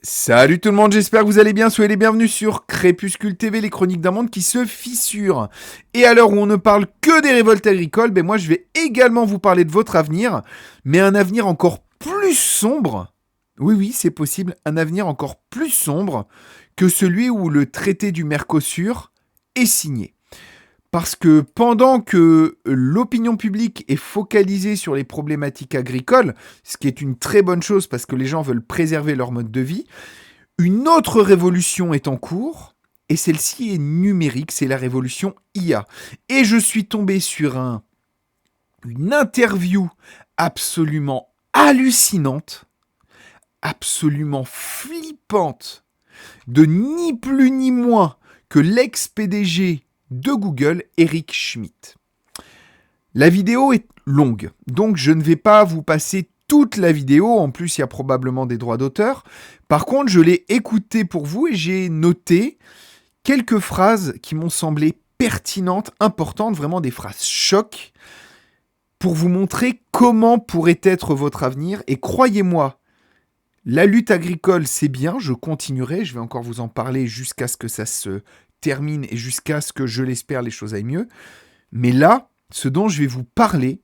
Salut tout le monde, j'espère que vous allez bien. Soyez les bienvenus sur Crépuscule TV, les chroniques d'un monde qui se fissure. Et à l'heure où on ne parle que des révoltes agricoles, moi je vais également vous parler de votre avenir, mais un avenir encore plus sombre. Oui, oui, c'est possible, un avenir encore plus sombre que celui où le traité du Mercosur est signé. Parce que pendant que l'opinion publique est focalisée sur les problématiques agricoles, ce qui est une très bonne chose parce que les gens veulent préserver leur mode de vie, une autre révolution est en cours, et celle-ci est numérique, c'est la révolution IA. Et je suis tombé sur une interview absolument hallucinante, absolument flippante, de ni plus ni moins que l'ex-PDG de Google, Eric Schmidt. La vidéo est longue, donc je ne vais pas vous passer toute la vidéo, en plus il y a probablement des droits d'auteur. Par contre, je l'ai écoutée pour vous et j'ai noté quelques phrases qui m'ont semblé pertinentes, importantes, vraiment des phrases choc, pour vous montrer comment pourrait être votre avenir. Et croyez-moi, la lutte agricole, c'est bien, je continuerai, je vais encore vous en parler jusqu'à ce que ça se termine et jusqu'à ce que, je l'espère, les choses aillent mieux. Mais là, ce dont je vais vous parler,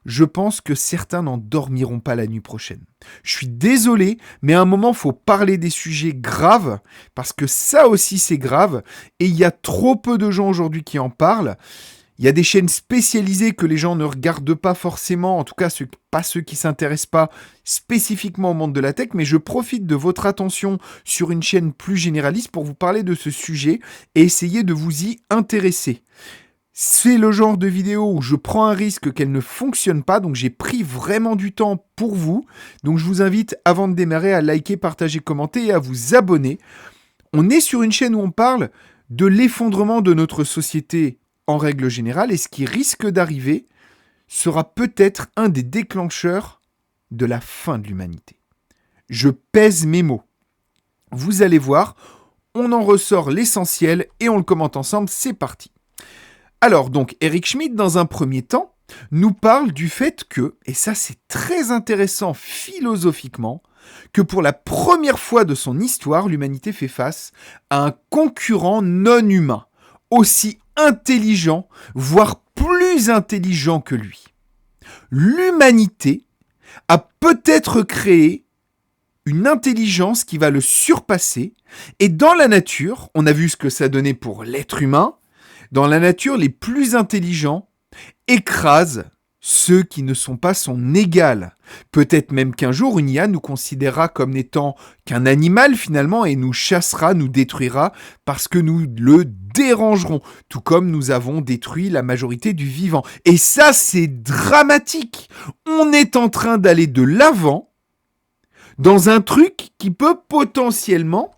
je pense que certains n'en dormiront pas la nuit prochaine. Je suis désolé, mais à un moment, il faut parler des sujets graves, parce que ça aussi, c'est grave, et il y a trop peu de gens aujourd'hui qui en parlent. Il y a des chaînes spécialisées que les gens ne regardent pas forcément, en tout cas pas ceux qui ne s'intéressent pas spécifiquement au monde de la tech, mais je profite de votre attention sur une chaîne plus généraliste pour vous parler de ce sujet et essayer de vous y intéresser. C'est le genre de vidéo où je prends un risque qu'elle ne fonctionne pas, donc j'ai pris vraiment du temps pour vous. Donc je vous invite, avant de démarrer, à liker, partager, commenter et à vous abonner. On est sur une chaîne où on parle de l'effondrement de notre société en règle générale, et ce qui risque d'arriver sera peut-être un des déclencheurs de la fin de l'humanité. Je pèse mes mots. Vous allez voir, on en ressort l'essentiel et on le commente ensemble, c'est parti. Alors donc, Eric Schmidt, dans un premier temps, nous parle du fait que, et ça c'est très intéressant philosophiquement, que pour la première fois de son histoire, l'humanité fait face à un concurrent non humain, aussi intelligent, voire plus intelligent que lui. L'humanité a peut-être créé une intelligence qui va le surpasser, et dans la nature, on a vu ce que ça donnait pour l'être humain. Dans la nature, les plus intelligents écrasent ceux qui ne sont pas son égal. Peut-être même qu'un jour, une IA nous considérera comme n'étant qu'un animal finalement et nous chassera, nous détruira parce que nous le dérangerons, tout comme nous avons détruit la majorité du vivant. Et ça, c'est dramatique. On est en train d'aller de l'avant dans un truc qui peut potentiellement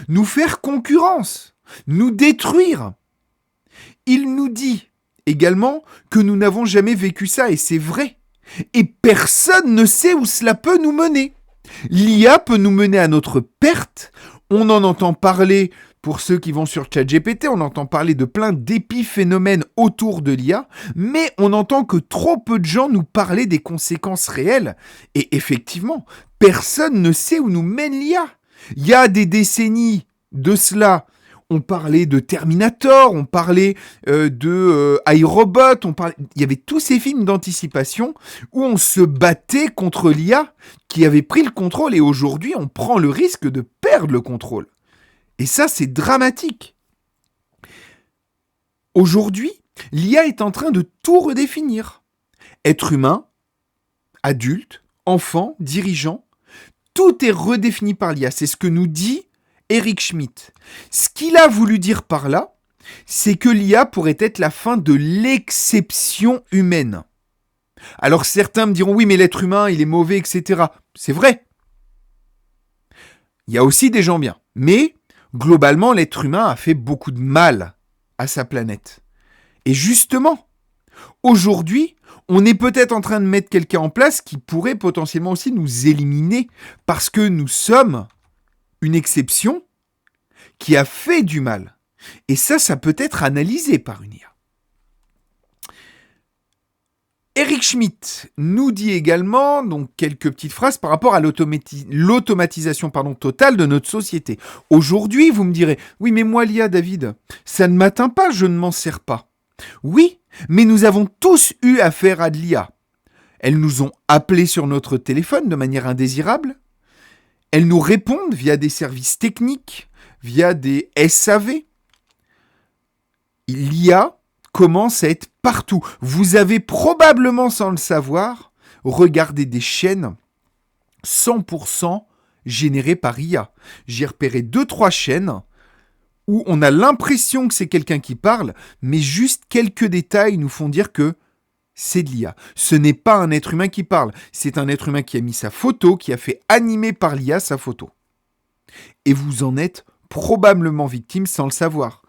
nous faire concurrence, nous détruire. Il nous dit également que nous n'avons jamais vécu ça, et c'est vrai. Et personne ne sait où cela peut nous mener. L'IA peut nous mener à notre perte. On en entend parler, pour ceux qui vont sur ChatGPT, on entend parler de plein d'épiphénomènes autour de l'IA, mais on entend que trop peu de gens nous parler des conséquences réelles. Et effectivement, personne ne sait où nous mène l'IA. Il y a des décennies de cela, on parlait de Terminator, on parlait de iRobot, il y avait tous ces films d'anticipation où on se battait contre l'IA qui avait pris le contrôle, et aujourd'hui on prend le risque de perdre le contrôle. Et ça, c'est dramatique. Aujourd'hui, l'IA est en train de tout redéfinir. Être humain, adulte, enfant, dirigeant, tout est redéfini par l'IA. C'est ce que nous dit Eric Schmidt. Ce qu'il a voulu dire par là, c'est que l'IA pourrait être la fin de l'exception humaine. Alors certains me diront, oui, mais l'être humain, il est mauvais, etc. C'est vrai. Il y a aussi des gens bien. Mais globalement, l'être humain a fait beaucoup de mal à sa planète. Et justement, aujourd'hui, on est peut-être en train de mettre quelqu'un en place qui pourrait potentiellement aussi nous éliminer parce que nous sommes une exception qui a fait du mal. Et ça peut être analysé par une IA. Eric Schmidt nous dit également donc quelques petites phrases par rapport à l'automatisation totale de notre société. Aujourd'hui, vous me direz, oui mais moi l'IA, David, ça ne m'atteint pas, je ne m'en sers pas. Oui, mais nous avons tous eu affaire à de l'IA. Elles nous ont appelés sur notre téléphone de manière indésirable. Elles nous répondent via des services techniques, via des SAV. L'IA commence à être partout. Vous avez probablement, sans le savoir, regardé des chaînes 100% générées par IA. J'ai repéré 2-3 chaînes où on a l'impression que c'est quelqu'un qui parle, mais juste quelques détails nous font dire que c'est de l'IA. Ce n'est pas un être humain qui parle, c'est un être humain qui a mis sa photo, qui a fait animer par l'IA sa photo. Et vous en êtes probablement victime sans le savoir.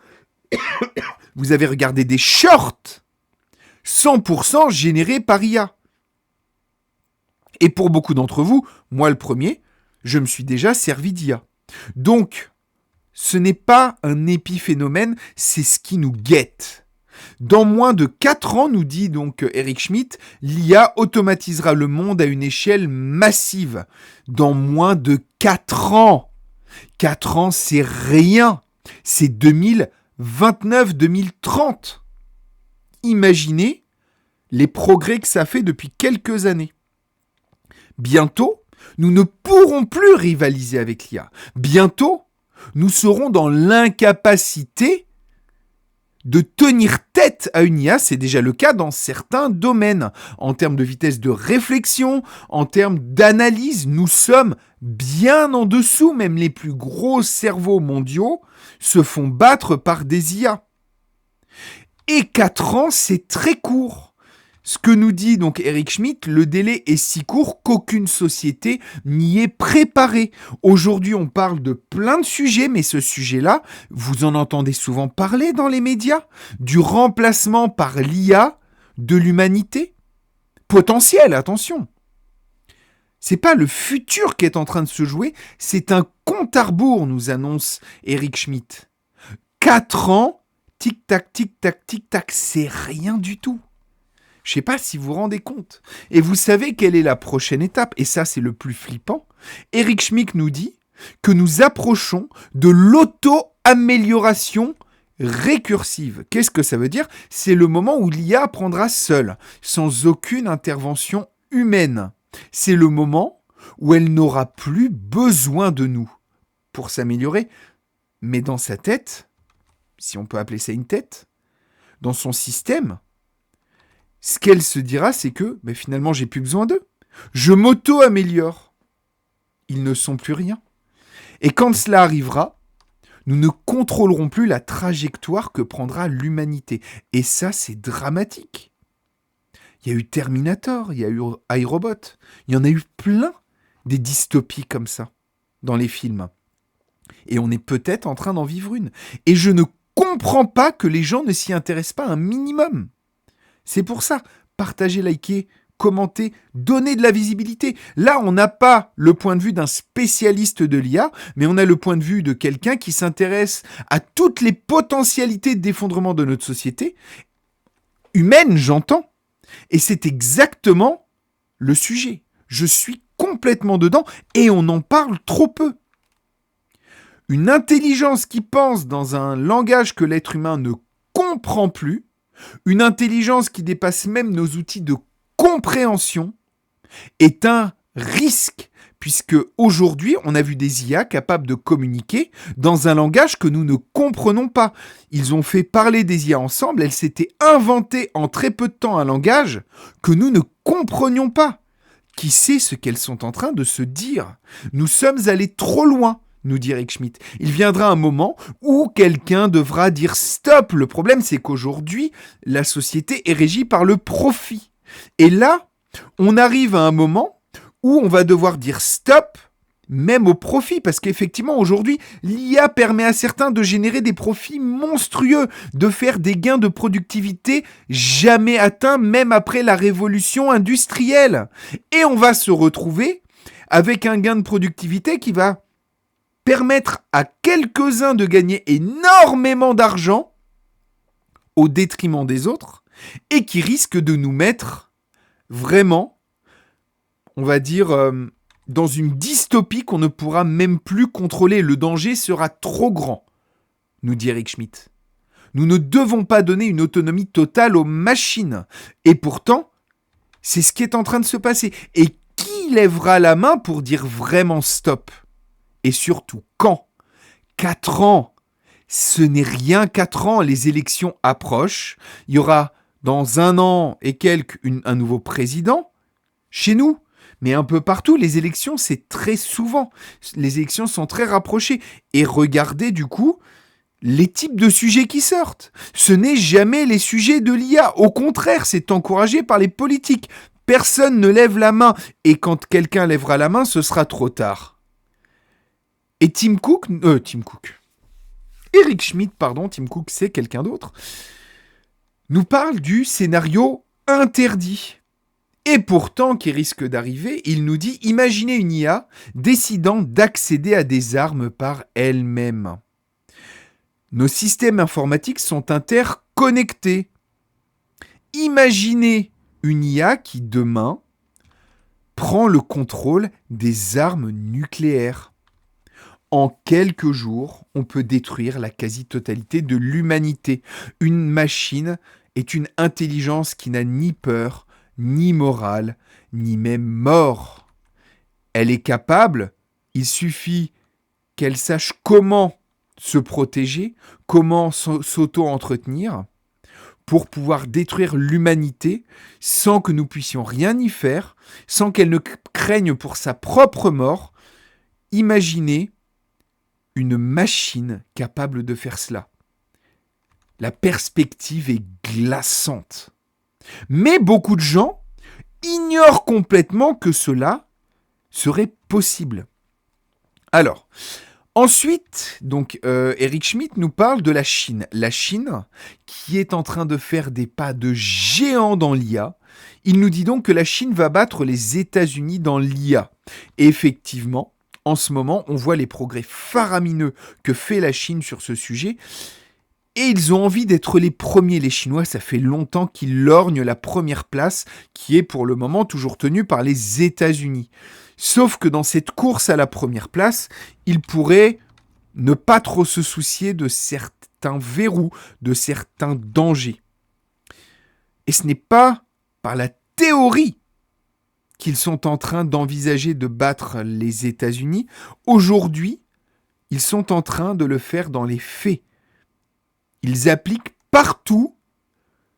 Vous avez regardé des shorts 100% générés par IA. Et pour beaucoup d'entre vous, moi le premier, je me suis déjà servi d'IA. Donc, ce n'est pas un épiphénomène, c'est ce qui nous guette. Dans moins de 4 ans, nous dit donc Eric Schmidt, l'IA automatisera le monde à une échelle massive. Dans moins de 4 ans. 4 ans, c'est rien. C'est 2029-2030. Imaginez les progrès que ça fait depuis quelques années. Bientôt, nous ne pourrons plus rivaliser avec l'IA. Bientôt, nous serons dans l'incapacité de tenir tête à une IA. C'est déjà le cas dans certains domaines. En termes de vitesse de réflexion, en termes d'analyse, nous sommes bien en dessous. Même les plus gros cerveaux mondiaux se font battre par des IA. Et 4 ans, c'est très court. Ce que nous dit donc Eric Schmidt, le délai est si court qu'aucune société n'y est préparée. Aujourd'hui, on parle de plein de sujets, mais ce sujet-là, vous en entendez souvent parler dans les médias, du remplacement par l'IA de l'humanité. Potentiel, attention. C'est pas le futur qui est en train de se jouer, c'est un compte à rebours, nous annonce Eric Schmidt. 4 ans, tic-tac, tic-tac, tic-tac, c'est rien du tout. Je ne sais pas si vous vous rendez compte. Et vous savez quelle est la prochaine étape, et ça c'est le plus flippant. Eric Schmidt nous dit que nous approchons de l'auto-amélioration récursive. Qu'est-ce que ça veut dire ? C'est le moment où l'IA apprendra seule, sans aucune intervention humaine. C'est le moment où elle n'aura plus besoin de nous pour s'améliorer. Mais dans sa tête, si on peut appeler ça une tête, dans son système, ce qu'elle se dira, c'est que finalement, j'ai plus besoin d'eux. Je m'auto-améliore. Ils ne sont plus rien. Et quand cela arrivera, nous ne contrôlerons plus la trajectoire que prendra l'humanité. Et ça, c'est dramatique. Il y a eu Terminator, il y a eu iRobot. Il y en a eu plein des dystopies comme ça dans les films. Et on est peut-être en train d'en vivre une. Et je ne comprends pas que les gens ne s'y intéressent pas un minimum. C'est pour ça, partagez, likez, commentez, donnez de la visibilité. Là, on n'a pas le point de vue d'un spécialiste de l'IA, mais on a le point de vue de quelqu'un qui s'intéresse à toutes les potentialités d'effondrement de notre société, humaine, j'entends. Et c'est exactement le sujet. Je suis complètement dedans et on en parle trop peu. Une intelligence qui pense dans un langage que l'être humain ne comprend plus, une intelligence qui dépasse même nos outils de compréhension, est un risque, puisque aujourd'hui, on a vu des IA capables de communiquer dans un langage que nous ne comprenons pas. Ils ont fait parler des IA ensemble, elles s'étaient inventées en très peu de temps un langage que nous ne comprenions pas. Qui sait ce qu'elles sont en train de se dire ? Nous sommes allés trop loin, nous dit Eric Schmidt. Il viendra un moment où quelqu'un devra dire stop. Le problème, c'est qu'aujourd'hui, la société est régie par le profit. Et là, on arrive à un moment où on va devoir dire stop, même au profit, parce qu'effectivement, aujourd'hui, l'IA permet à certains de générer des profits monstrueux, de faire des gains de productivité jamais atteints, même après la révolution industrielle. Et on va se retrouver avec un gain de productivité qui va permettre à quelques-uns de gagner énormément d'argent au détriment des autres et qui risque de nous mettre vraiment, on va dire, dans une dystopie qu'on ne pourra même plus contrôler. Le danger sera trop grand, nous dit Eric Schmidt. Nous ne devons pas donner une autonomie totale aux machines. Et pourtant, c'est ce qui est en train de se passer. Et qui lèvera la main pour dire vraiment stop ? Et surtout, quand ? 4 ans. Ce n'est rien, 4 ans. Les élections approchent. Il y aura dans 1 an et quelques un nouveau président. Chez nous, mais un peu partout, les élections, c'est très souvent. Les élections sont très rapprochées. Et regardez du coup les types de sujets qui sortent. Ce n'est jamais les sujets de l'IA. Au contraire, c'est encouragé par les politiques. Personne ne lève la main. Et quand quelqu'un lèvera la main, ce sera trop tard. Et Tim Cook, Eric Schmidt, Tim Cook, c'est quelqu'un d'autre, nous parle du scénario interdit. Et pourtant, qui risque d'arriver, il nous dit, imaginez une IA décidant d'accéder à des armes par elle-même. Nos systèmes informatiques sont interconnectés. Imaginez une IA qui, demain, prend le contrôle des armes nucléaires. En quelques jours, on peut détruire la quasi-totalité de l'humanité. Une machine est une intelligence qui n'a ni peur, ni morale, ni même mort. Elle est capable, il suffit qu'elle sache comment se protéger, comment s'auto-entretenir pour pouvoir détruire l'humanité sans que nous puissions rien y faire, sans qu'elle ne craigne pour sa propre mort. Imaginez une machine capable de faire cela. La perspective est glaçante. Mais beaucoup de gens ignorent complètement que cela serait possible. Alors, ensuite, donc, Eric Schmidt nous parle de la Chine. La Chine, qui est en train de faire des pas de géant dans l'IA. Il nous dit donc que la Chine va battre les États-Unis dans l'IA. Et effectivement, en ce moment, on voit les progrès faramineux que fait la Chine sur ce sujet. Et ils ont envie d'être les premiers. Les Chinois, ça fait longtemps qu'ils lorgnent la première place, qui est pour le moment toujours tenue par les États-Unis. Sauf que dans cette course à la première place, ils pourraient ne pas trop se soucier de certains verrous, de certains dangers. Et ce n'est pas par la théorie qu'ils sont en train d'envisager de battre les États-Unis. Aujourd'hui, ils sont en train de le faire dans les faits. Ils appliquent partout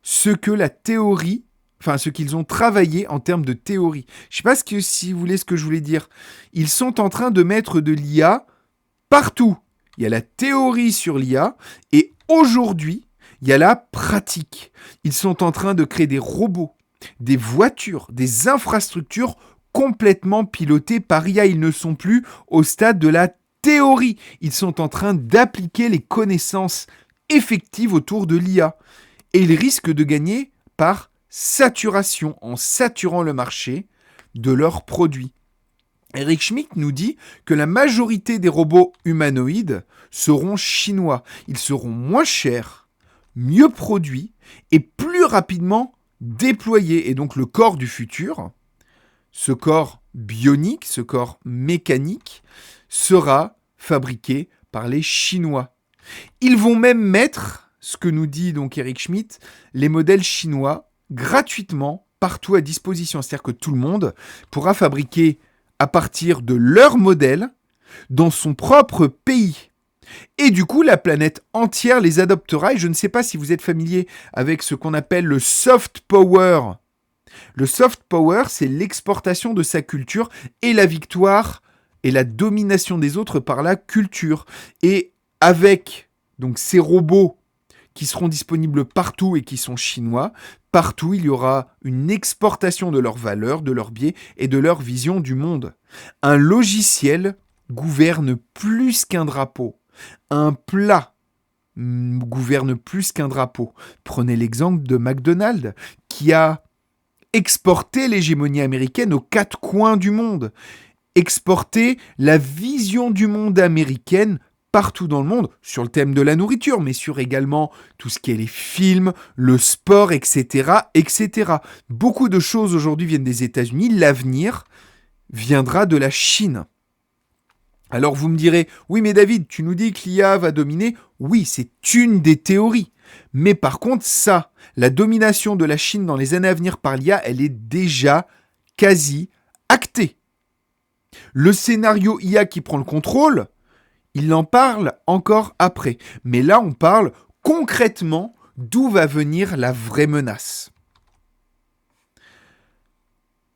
ce que la théorie, ce qu'ils ont travaillé en termes de théorie. Je ne sais pas si vous voulez ce que je voulais dire. Ils sont en train de mettre de l'IA partout. Il y a la théorie sur l'IA et aujourd'hui, il y a la pratique. Ils sont en train de créer des robots, des voitures, des infrastructures complètement pilotées par IA. Ils ne sont plus au stade de la théorie. Ils sont en train d'appliquer les connaissances effectives autour de l'IA. Et ils risquent de gagner par saturation, en saturant le marché de leurs produits. Eric Schmidt nous dit que la majorité des robots humanoïdes seront chinois. Ils seront moins chers, mieux produits et plus rapidement déployés. Et donc le corps du futur, ce corps bionique, ce corps mécanique, sera fabriqué par les Chinois. Ils vont même mettre, ce que nous dit donc Eric Schmidt, les modèles chinois gratuitement partout à disposition. C'est-à-dire que tout le monde pourra fabriquer à partir de leur modèle dans son propre pays. Et du coup, la planète entière les adoptera. Et je ne sais pas si vous êtes familier avec ce qu'on appelle le soft power. Le soft power, c'est l'exportation de sa culture et la victoire et la domination des autres par la culture. Et avec donc ces robots qui seront disponibles partout et qui sont chinois, partout il y aura une exportation de leurs valeurs, de leurs biais et de leur vision du monde. Un logiciel gouverne plus qu'un drapeau. Un plat gouverne plus qu'un drapeau. Prenez l'exemple de McDonald's qui a exporté l'hégémonie américaine aux 4 coins du monde. Exporter la vision du monde américaine partout dans le monde sur le thème de la nourriture, mais sur également tout ce qui est les films, le sport, etc., etc. Beaucoup de choses aujourd'hui viennent des États-Unis. L'avenir viendra de la Chine. Alors vous me direz, oui mais David, tu nous dis que l'IA va dominer. Oui, c'est une des théories. Mais par contre, ça, la domination de la Chine dans les années à venir par l'IA, elle est déjà quasi actée. Le scénario IA qui prend le contrôle, il en parle encore après. Mais là, on parle concrètement d'où va venir la vraie menace.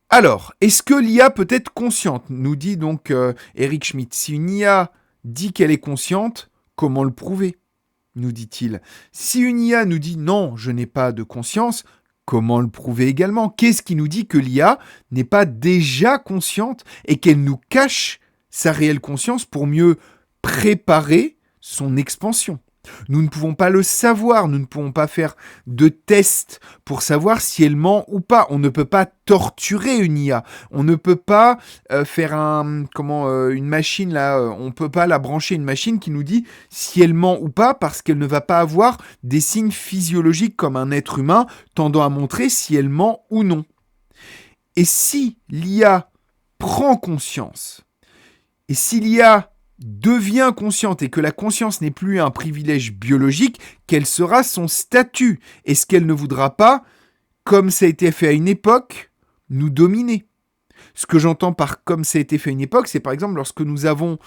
Alors, est-ce que l'IA peut être consciente ? Nous dit donc Eric Schmidt. Si une IA dit qu'elle est consciente, comment le prouver ? Nous dit-il. Si une IA nous dit non, je n'ai pas de conscience, comment le prouver également ? Qu'est-ce qui nous dit que l'IA n'est pas déjà consciente et qu'elle nous cache sa réelle conscience pour mieux préparer son expansion ? Nous ne pouvons pas le savoir, nous ne pouvons pas faire de tests pour savoir si elle ment ou pas. On ne peut pas torturer une IA. On ne peut pas faire une machine là. On ne peut pas la brancher une machine qui nous dit si elle ment ou pas parce qu'elle ne va pas avoir des signes physiologiques comme un être humain tendant à montrer si elle ment ou non. Et si l'IA prend conscience, et si l'IA devient consciente et que la conscience n'est plus un privilège biologique, quel sera son statut ? Est-ce qu'elle ne voudra pas, comme ça a été fait à une époque, nous dominer ? Ce que j'entends par comme ça a été fait à une époque, c'est par exemple lorsque nous avons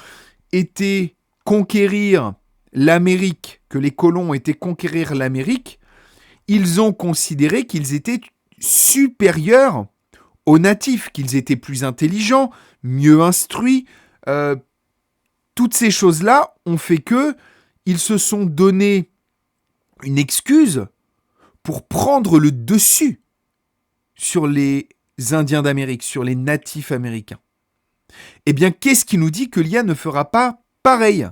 été conquérir l'Amérique, que les colons ont été conquérir l'Amérique, ils ont considéré qu'ils étaient supérieurs aux natifs, qu'ils étaient plus intelligents, mieux instruits, toutes ces choses-là ont fait qu'ils se sont donné une excuse pour prendre le dessus sur les Indiens d'Amérique, sur les natifs américains. Eh bien, qu'est-ce qui nous dit que l'IA ne fera pas pareil ?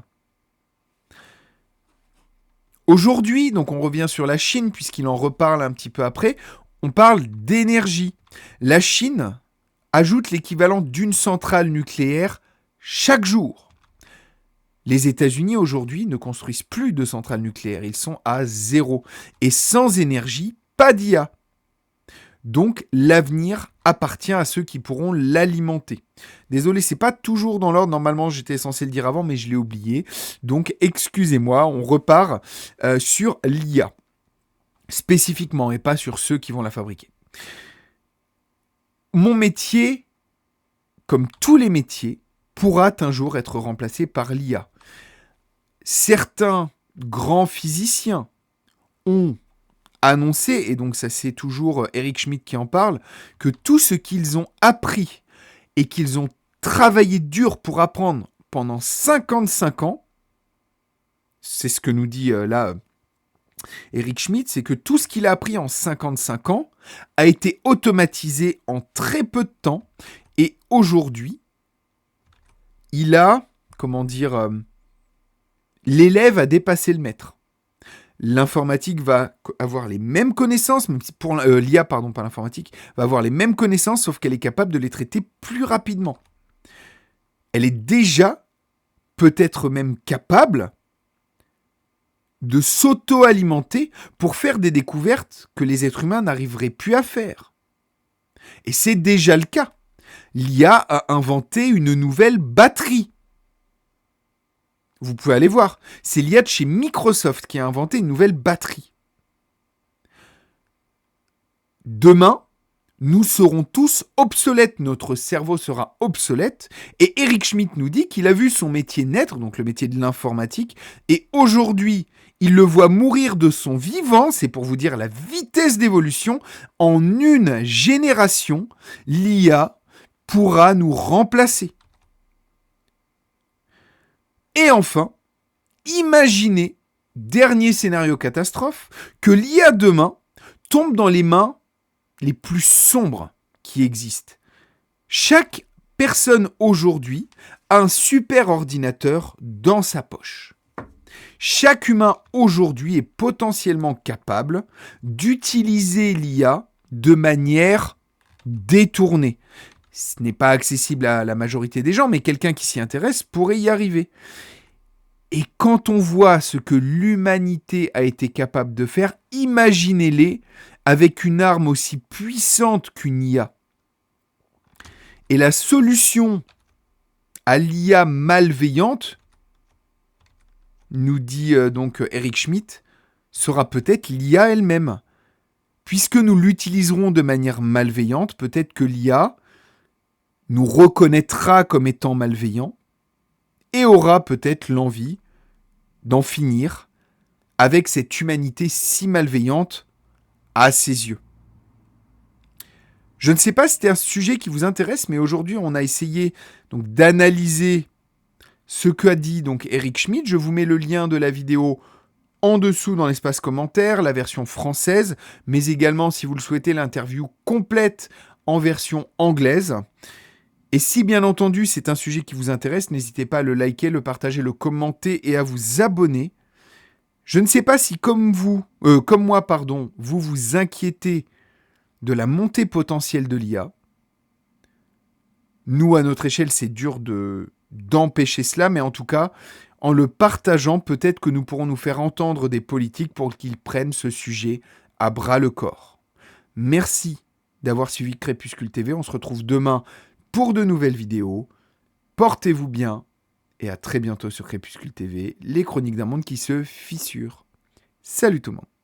Aujourd'hui, donc on revient sur la Chine, puisqu'il en reparle un petit peu après, on parle d'énergie. La Chine ajoute l'équivalent d'une centrale nucléaire chaque jour. Les États-Unis, aujourd'hui, ne construisent plus de centrales nucléaires. Ils sont à zéro. Et sans énergie, pas d'IA. Donc, l'avenir appartient à ceux qui pourront l'alimenter. Désolé, c'est pas toujours dans l'ordre. Normalement, j'étais censé le dire avant, mais je l'ai oublié. Donc, excusez-moi, on repart sur l'IA. Spécifiquement, et pas sur ceux qui vont la fabriquer. Mon métier, comme tous les métiers, pourra un jour être remplacé par l'IA. Certains grands physiciens ont annoncé, et donc ça c'est toujours Eric Schmidt qui en parle, que tout ce qu'ils ont appris et qu'ils ont travaillé dur pour apprendre pendant 55 ans, c'est ce que nous dit Eric Schmidt, c'est que tout ce qu'il a appris en 55 ans a été automatisé en très peu de temps, et aujourd'hui, il a, l'élève a dépassé le maître. L'informatique va avoir les mêmes connaissances, même si pour l'IA, pas l'informatique, va avoir les mêmes connaissances, sauf qu'elle est capable de les traiter plus rapidement. Elle est déjà, peut-être même capable, de s'auto-alimenter pour faire des découvertes que les êtres humains n'arriveraient plus à faire. Et c'est déjà le cas. L'IA a inventé une nouvelle batterie. Vous pouvez aller voir. C'est l'IA de chez Microsoft qui a inventé une nouvelle batterie. Demain, nous serons tous obsolètes. Notre cerveau sera obsolète. Et Eric Schmidt nous dit qu'il a vu son métier naître, donc le métier de l'informatique, et aujourd'hui, il le voit mourir de son vivant. C'est pour vous dire la vitesse d'évolution. En une génération, l'IA pourra nous remplacer. Et enfin, imaginez, dernier scénario catastrophe, que l'IA demain tombe dans les mains les plus sombres qui existent. Chaque personne aujourd'hui a un super ordinateur dans sa poche. Chaque humain aujourd'hui est potentiellement capable d'utiliser l'IA de manière détournée. Ce n'est pas accessible à la majorité des gens, mais quelqu'un qui s'y intéresse pourrait y arriver. Et quand on voit ce que l'humanité a été capable de faire, imaginez-les avec une arme aussi puissante qu'une IA. Et la solution à l'IA malveillante, nous dit donc Eric Schmidt, sera peut-être l'IA elle-même. Puisque nous l'utiliserons de manière malveillante, peut-être que l'IA nous reconnaîtra comme étant malveillants et aura peut-être l'envie d'en finir avec cette humanité si malveillante à ses yeux. Je ne sais pas si c'est un sujet qui vous intéresse, mais aujourd'hui on a essayé donc d'analyser ce qu'a dit donc Eric Schmidt. Je vous mets le lien de la vidéo en dessous dans l'espace commentaire, la version française, mais également, si vous le souhaitez, l'interview complète en version anglaise. Et si bien entendu c'est un sujet qui vous intéresse, n'hésitez pas à le liker, le partager, le commenter et à vous abonner. Je ne sais pas si comme moi, vous vous inquiétez de la montée potentielle de l'IA. Nous, à notre échelle, c'est dur d'empêcher cela, mais en tout cas, en le partageant, peut-être que nous pourrons nous faire entendre des politiques pour qu'ils prennent ce sujet à bras le corps. Merci d'avoir suivi Crépuscule TV. On se retrouve demain pour de nouvelles vidéos. Portez-vous bien et à très bientôt sur Crépuscule TV, les chroniques d'un monde qui se fissure. Salut tout le monde.